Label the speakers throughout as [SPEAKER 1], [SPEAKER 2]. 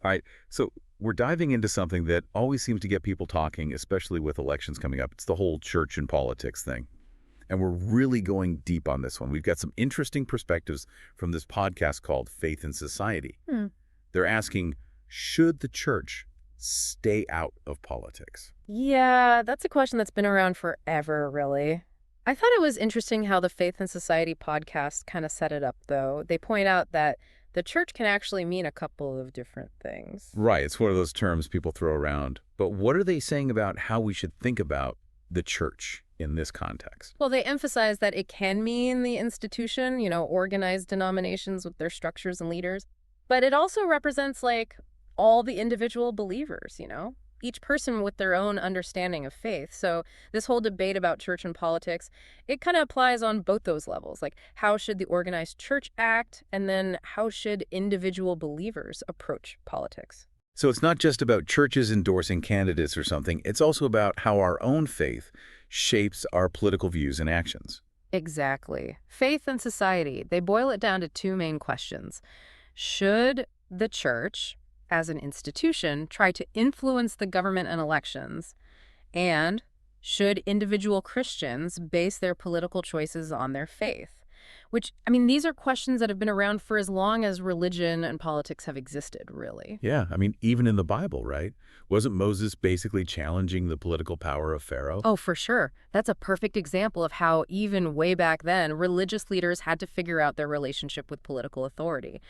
[SPEAKER 1] All right, so we're diving into something that always seems to get people talking, especially with elections coming up. It's the whole church and politics thing. And we're really going deep on this one. We've got some interesting perspectives from this podcast called Faith and Society.
[SPEAKER 2] Hmm.
[SPEAKER 1] They're asking, should the church stay out of politics?
[SPEAKER 2] Yeah, that's a question that's been around forever, really. I thought it was interesting how the Faith and Society podcast kind of set it up, though. They point out that the church can actually mean a couple of different things.
[SPEAKER 1] Right, it's one of those terms people throw around. But what are they saying about how we should think about the church in this context?
[SPEAKER 2] Well, they emphasize that it can mean the institution, organized denominations with their structures and leaders, but it also represents, like, all the individual believers. Each person with their own understanding of faith. So this whole debate about church and politics, it kind of applies on both those levels. Like, how should the organized church act? And then how should individual believers approach politics?
[SPEAKER 1] So it's not just about churches endorsing candidates or something. It's also about how our own faith shapes our political views and actions.
[SPEAKER 2] Exactly. Faith and society, they boil it down to two main questions. Should the church, as an institution, try to influence the government and elections? And should individual Christians base their political choices on their faith? Which, these are questions that have been around for as long as religion and politics have existed, really.
[SPEAKER 1] Yeah, even in the Bible, right? Wasn't Moses basically challenging the political power of Pharaoh?
[SPEAKER 2] Oh, for sure. That's a perfect example of how even way back then, religious leaders had to figure out their relationship with political authority.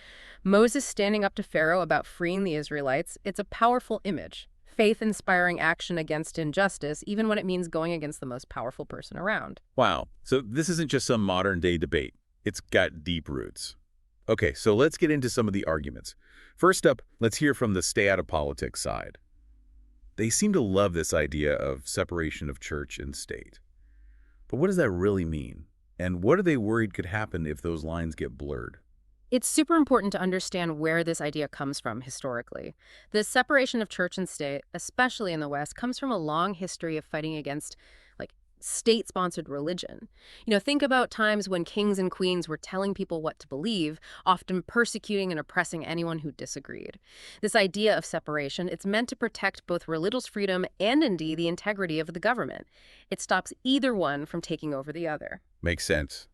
[SPEAKER 2] Moses standing up to Pharaoh about freeing the Israelites, it's a powerful image. Faith-inspiring action against injustice, even when it means going against the most powerful person around.
[SPEAKER 1] Wow. So this isn't just some modern-day debate. It's got deep roots. Okay, so let's get into some of the arguments. First up, let's hear from the stay-out-of-politics side. They seem to love this idea of separation of church and state. But what does that really mean? And what are they worried could happen if those lines get blurred?
[SPEAKER 2] It's super important to understand where this idea comes from historically. The separation of church and state, especially in the West, comes from a long history of fighting against, like, state-sponsored religion. Think about times when kings and queens were telling people what to believe, often persecuting and oppressing anyone who disagreed. This idea of separation, it's meant to protect both religious freedom and, indeed, the integrity of the government. It stops either one from taking over the other.
[SPEAKER 1] Makes sense.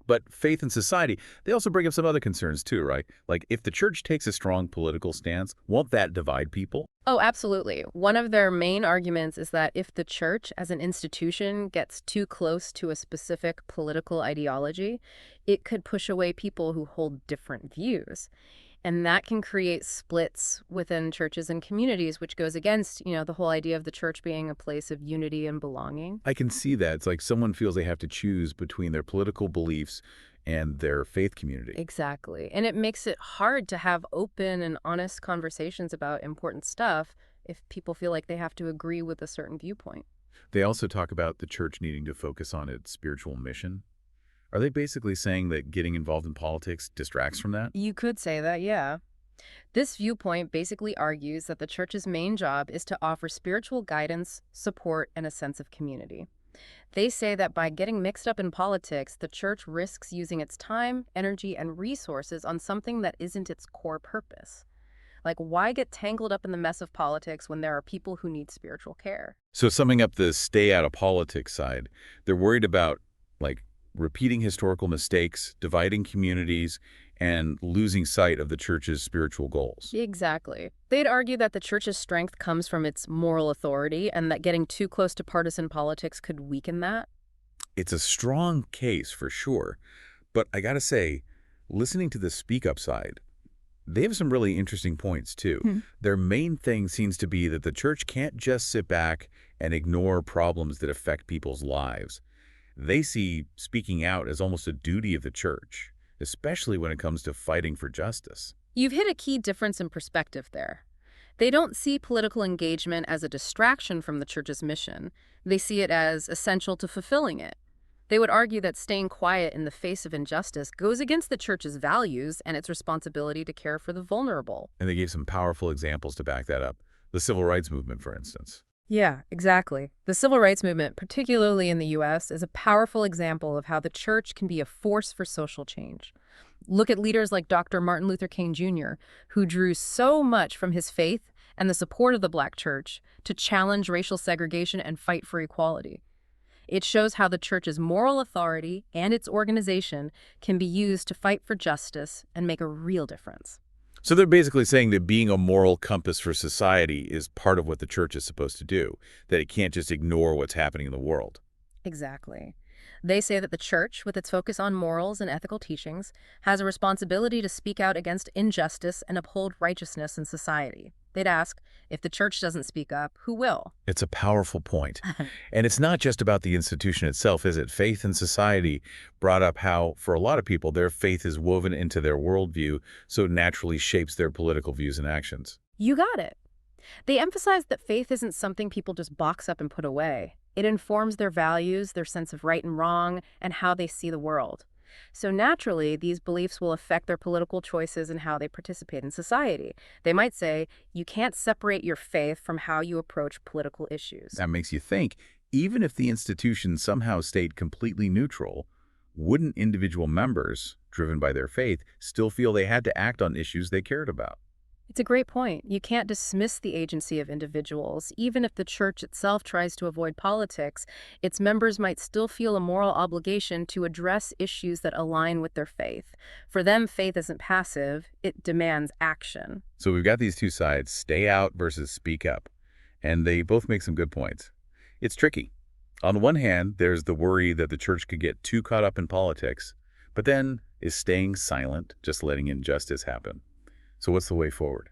[SPEAKER 1] But faith and society, they also bring up some other concerns too, right? Like, if the church takes a strong political stance, won't that divide people?
[SPEAKER 2] Oh, absolutely. One of their main arguments is that if the church as an institution gets too close to a specific political ideology, it could push away people who hold different views. And that can create splits within churches and communities, which goes against, the whole idea of the church being a place of unity and belonging.
[SPEAKER 1] I can see that. It's like someone feels they have to choose between their political beliefs and their faith community.
[SPEAKER 2] Exactly. And it makes it hard to have open and honest conversations about important stuff if people feel like they have to agree with a certain viewpoint.
[SPEAKER 1] They also talk about the church needing to focus on its spiritual mission. Are they basically saying that getting involved in politics distracts from that?
[SPEAKER 2] You could say that, yeah. This viewpoint basically argues that the church's main job is to offer spiritual guidance, support, and a sense of community. They say that by getting mixed up in politics, the church risks using its time, energy, and resources on something that isn't its core purpose. Like, why get tangled up in the mess of politics when there are people who need spiritual care?
[SPEAKER 1] So summing up the stay out of politics side, they're worried about, like, repeating historical mistakes, dividing communities, and losing sight of the church's spiritual goals.
[SPEAKER 2] Exactly. They'd argue that the church's strength comes from its moral authority and that getting too close to partisan politics could weaken that.
[SPEAKER 1] It's a strong case for sure, but I gotta say, listening to the speak-up side, they have some really interesting points too. Their main thing seems to be that the church can't just sit back and ignore problems that affect people's lives. They see speaking out as almost a duty of the church, especially when it comes to fighting for justice.
[SPEAKER 2] You've hit a key difference in perspective there. They don't see political engagement as a distraction from the church's mission. They see it as essential to fulfilling it. They would argue that staying quiet in the face of injustice goes against the church's values and its responsibility to care for the vulnerable.
[SPEAKER 1] And they gave some powerful examples to back that up. The civil rights movement, for instance.
[SPEAKER 2] Yeah, exactly. The civil rights movement, particularly in the U.S., is a powerful example of how the church can be a force for social change. Look at leaders like Dr. Martin Luther King Jr., who drew so much from his faith and the support of the Black church to challenge racial segregation and fight for equality. It shows how the church's moral authority and its organization can be used to fight for justice and make a real difference.
[SPEAKER 1] So they're basically saying that being a moral compass for society is part of what the church is supposed to do, that it can't just ignore what's happening in the world.
[SPEAKER 2] Exactly. They say that the church, with its focus on morals and ethical teachings, has a responsibility to speak out against injustice and uphold righteousness in society. They'd ask, if the church doesn't speak up, who will?
[SPEAKER 1] It's a powerful point. And it's not just about the institution itself, is it? Faith in society brought up how, for a lot of people, their faith is woven into their worldview, so it naturally shapes their political views and actions.
[SPEAKER 2] You got it. They emphasize that faith isn't something people just box up and put away. It informs their values, their sense of right and wrong, and how they see the world. So naturally, these beliefs will affect their political choices and how they participate in society. They might say, you can't separate your faith from how you approach political issues.
[SPEAKER 1] That makes you think, even if the institution somehow stayed completely neutral, wouldn't individual members, driven by their faith, still feel they had to act on issues they cared about?
[SPEAKER 2] It's a great point. You can't dismiss the agency of individuals. Even if the church itself tries to avoid politics, its members might still feel a moral obligation to address issues that align with their faith. For them, faith isn't passive, it demands action.
[SPEAKER 1] So we've got these two sides, stay out versus speak up, and they both make some good points. It's tricky. On the one hand, there's the worry that the church could get too caught up in politics, but then is staying silent, just letting injustice happen. So what's the way forward?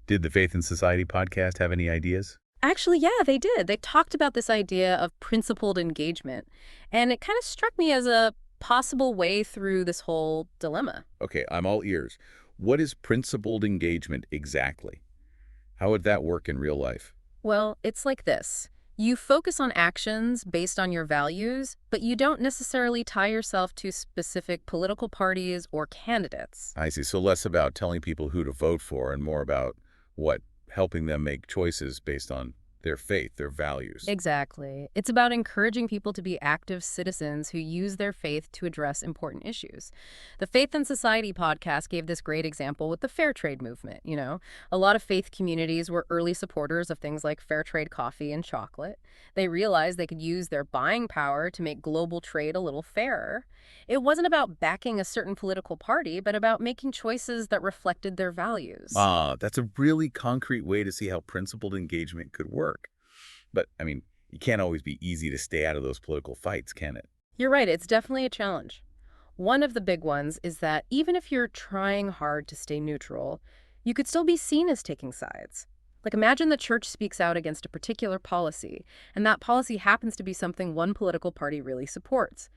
[SPEAKER 1] Did the Faith and Society podcast have any ideas?
[SPEAKER 2] Actually, yeah, they did. They talked about this idea of principled engagement, and it kind of struck me as a possible way through this whole dilemma.
[SPEAKER 1] Okay, I'm all ears. What is principled engagement exactly? How would that work in real life?
[SPEAKER 2] Well, it's like this. You focus on actions based on your values, but you don't necessarily tie yourself to specific political parties or candidates.
[SPEAKER 1] I see. So less about telling people who to vote for and more about helping them make choices based on their faith, their values.
[SPEAKER 2] Exactly. It's about encouraging people to be active citizens who use their faith to address important issues. The Faith and Society podcast gave this great example with the fair trade movement, A lot of faith communities were early supporters of things like fair trade coffee and chocolate. They realized they could use their buying power to make global trade a little fairer. It wasn't about backing a certain political party, but about making choices that reflected their values.
[SPEAKER 1] That's a really concrete way to see how principled engagement could work. But, you can't always be easy to stay out of those political fights, can it?
[SPEAKER 2] You're right, it's definitely a challenge. One of the big ones is that even if you're trying hard to stay neutral, you could still be seen as taking sides. Like imagine the church speaks out against a particular policy, and that policy happens to be something one political party really supports.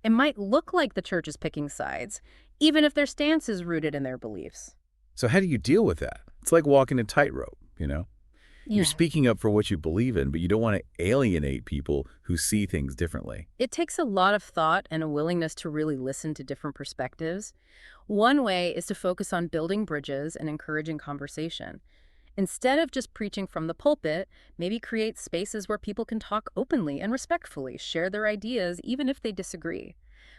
[SPEAKER 2] It might look like the church is picking sides, even if their stance is rooted in their beliefs.
[SPEAKER 1] So how do you deal with that? It's like walking a tightrope. You're speaking up for what you believe in, but you don't want to alienate people who see things differently.
[SPEAKER 2] It takes a lot of thought and a willingness to really listen to different perspectives. One way is to focus on building bridges and encouraging conversation. Instead of just preaching from the pulpit, maybe create spaces where people can talk openly and respectfully, share their ideas, even if they disagree.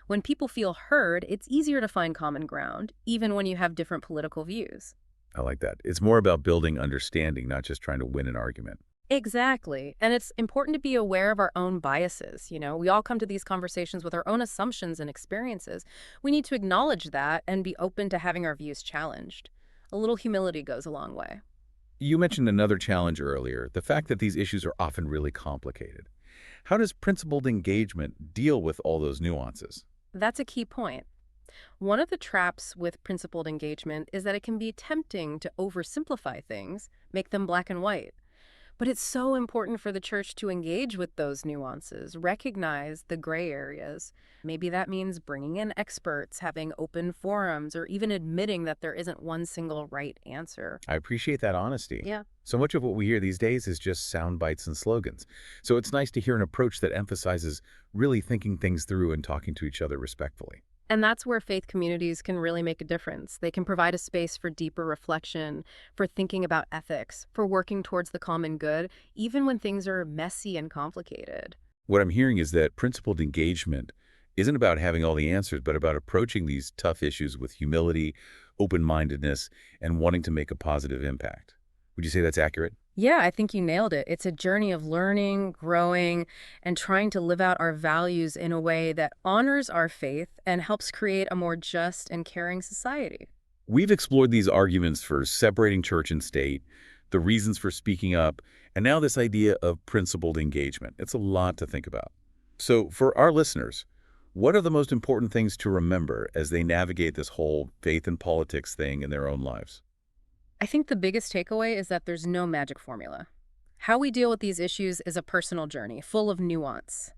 [SPEAKER 2] When people feel heard, it's easier to find common ground, even when you have different political views.
[SPEAKER 1] I like that. It's more about building understanding, not just trying to win an argument.
[SPEAKER 2] Exactly. And it's important to be aware of our own biases. We all come to these conversations with our own assumptions and experiences. We need to acknowledge that and be open to having our views challenged. A little humility goes a long way.
[SPEAKER 1] You mentioned another challenge earlier, the fact that these issues are often really complicated. How does principled engagement deal with all those nuances?
[SPEAKER 2] That's a key point. One of the traps with principled engagement is that it can be tempting to oversimplify things, make them black and white. But it's so important for the church to engage with those nuances, recognize the gray areas. Maybe that means bringing in experts, having open forums, or even admitting that there isn't one single right answer.
[SPEAKER 1] I appreciate that honesty.
[SPEAKER 2] Yeah.
[SPEAKER 1] So much of what we hear these days is just sound bites and slogans. So it's nice to hear an approach that emphasizes really thinking things through and talking to each other respectfully.
[SPEAKER 2] And that's where faith communities can really make a difference. They can provide a space for deeper reflection, for thinking about ethics, for working towards the common good, even when things are messy and complicated.
[SPEAKER 1] What I'm hearing is that principled engagement isn't about having all the answers, but about approaching these tough issues with humility, open-mindedness, and wanting to make a positive impact. Would you say that's accurate?
[SPEAKER 2] Yeah, I think you nailed it. It's a journey of learning, growing, and trying to live out our values in a way that honors our faith and helps create a more just and caring society.
[SPEAKER 1] We've explored these arguments for separating church and state, the reasons for speaking up, and now this idea of principled engagement. It's a lot to think about. So for our listeners, what are the most important things to remember as they navigate this whole faith and politics thing in their own lives?
[SPEAKER 2] I think the biggest takeaway is that there's no magic formula. How we deal with these issues is a personal journey, full of nuance.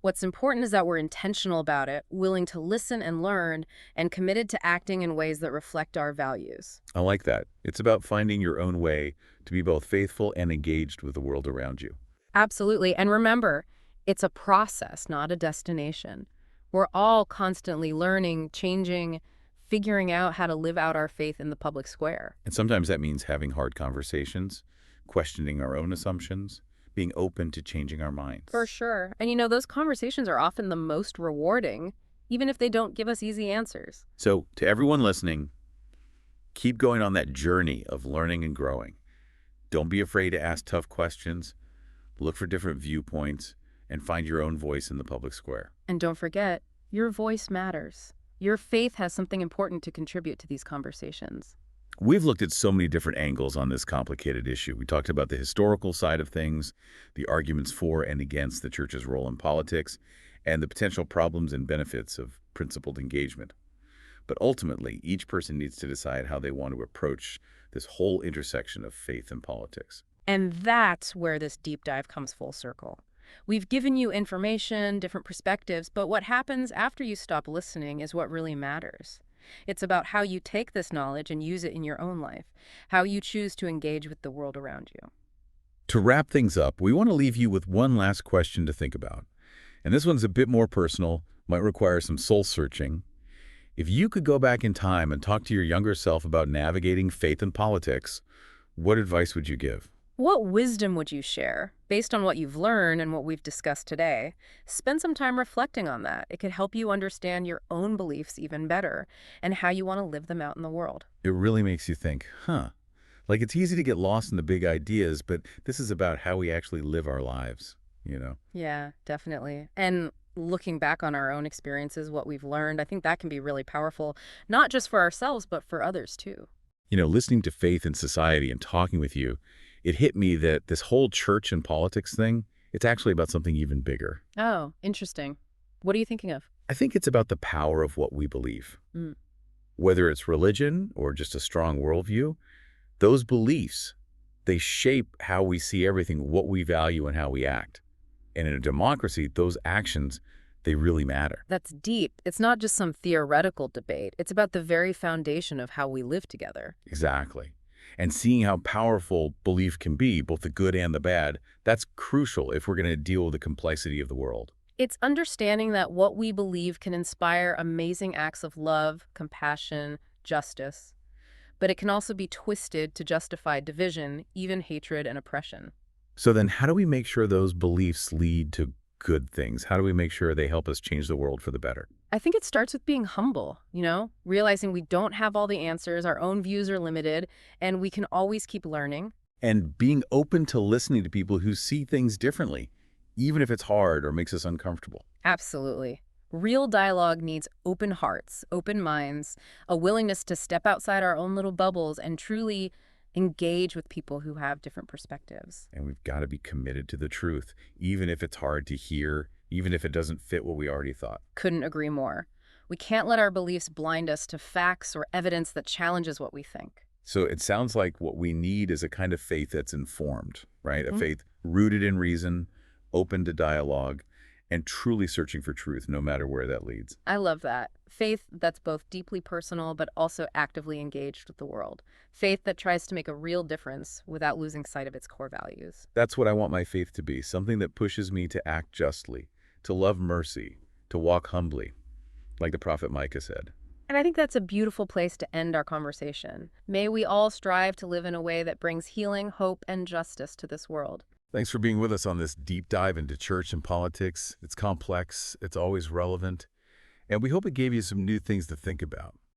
[SPEAKER 2] What's important is that we're intentional about it, willing to listen and learn, and committed to acting in ways that reflect our values.
[SPEAKER 1] I like that. It's about finding your own way to be both faithful and engaged with the world around you.
[SPEAKER 2] Absolutely. And remember, it's a process, not a destination. We're all constantly learning, changing, figuring out how to live out our faith in the public square.
[SPEAKER 1] And sometimes that means having hard conversations, questioning our own assumptions, being open to changing our minds.
[SPEAKER 2] For sure. And those conversations are often the most rewarding, even if they don't give us easy answers.
[SPEAKER 1] So to everyone listening, keep going on that journey of learning and growing. Don't be afraid to ask tough questions, look for different viewpoints, and find your own voice in the public square.
[SPEAKER 2] And don't forget, your voice matters. Your faith has something important to contribute to these conversations.
[SPEAKER 1] We've looked at so many different angles on this complicated issue. We talked about the historical side of things, the arguments for and against the church's role in politics, and the potential problems and benefits of principled engagement. But ultimately, each person needs to decide how they want to approach this whole intersection of faith and politics.
[SPEAKER 2] And that's where this deep dive comes full circle. We've given you information, different perspectives, but what happens after you stop listening is what really matters. It's about how you take this knowledge and use it in your own life, how you choose to engage with the world around you.
[SPEAKER 1] To wrap things up, we want to leave you with one last question to think about. And this one's a bit more personal, might require some soul-searching. If you could go back in time and talk to your younger self about navigating faith and politics, what advice would you give?
[SPEAKER 2] What wisdom would you share based on what you've learned and what we've discussed today? Spend some time reflecting on that. It could help you understand your own beliefs even better and how you want to live them out in the world.
[SPEAKER 1] It really makes you think, like it's easy to get lost in the big ideas, but this is about how we actually live our lives, you know?
[SPEAKER 2] Yeah, definitely. And looking back on our own experiences, what we've learned, I think that can be really powerful, not just for ourselves, but for others too.
[SPEAKER 1] Listening to faith and society and talking with you, it hit me that this whole church and politics thing, it's actually about something even bigger.
[SPEAKER 2] Oh, interesting. What are you thinking of?
[SPEAKER 1] I think it's about the power of what we believe.
[SPEAKER 2] Mm.
[SPEAKER 1] Whether it's religion or just a strong worldview, those beliefs, they shape how we see everything, what we value and how we act. And in a democracy, those actions, they really matter.
[SPEAKER 2] That's deep. It's not just some theoretical debate. It's about the very foundation of how we live together.
[SPEAKER 1] Exactly. And seeing how powerful belief can be, both the good and the bad, that's crucial if we're going to deal with the complexity of the world.
[SPEAKER 2] It's understanding that what we believe can inspire amazing acts of love, compassion, justice, but it can also be twisted to justify division, even hatred and oppression.
[SPEAKER 1] So then how do we make sure those beliefs lead to good things? How do we make sure they help us change the world for the better?
[SPEAKER 2] I think it starts with being humble, realizing we don't have all the answers, our own views are limited, and we can always keep learning.
[SPEAKER 1] And being open to listening to people who see things differently, even if it's hard or makes us uncomfortable.
[SPEAKER 2] Absolutely. Real dialogue needs open hearts, open minds, a willingness to step outside our own little bubbles and truly engage with people who have different perspectives.
[SPEAKER 1] And we've got to be committed to the truth, even if it's hard to hear, even if it doesn't fit what we already thought.
[SPEAKER 2] Couldn't agree more. We can't let our beliefs blind us to facts or evidence that challenges what we think.
[SPEAKER 1] So it sounds like what we need is a kind of faith that's informed, right? A faith rooted in reason, open to dialogue, and truly searching for truth, no matter where that leads.
[SPEAKER 2] I love that. Faith that's both deeply personal but also actively engaged with the world. Faith that tries to make a real difference without losing sight of its core values.
[SPEAKER 1] That's what I want my faith to be, something that pushes me to act justly, to love mercy, to walk humbly, like the prophet Micah said.
[SPEAKER 2] And I think that's a beautiful place to end our conversation. May we all strive to live in a way that brings healing, hope, and justice to this world.
[SPEAKER 1] Thanks for being with us on this deep dive into church and politics. It's complex, it's always relevant, and we hope it gave you some new things to think about.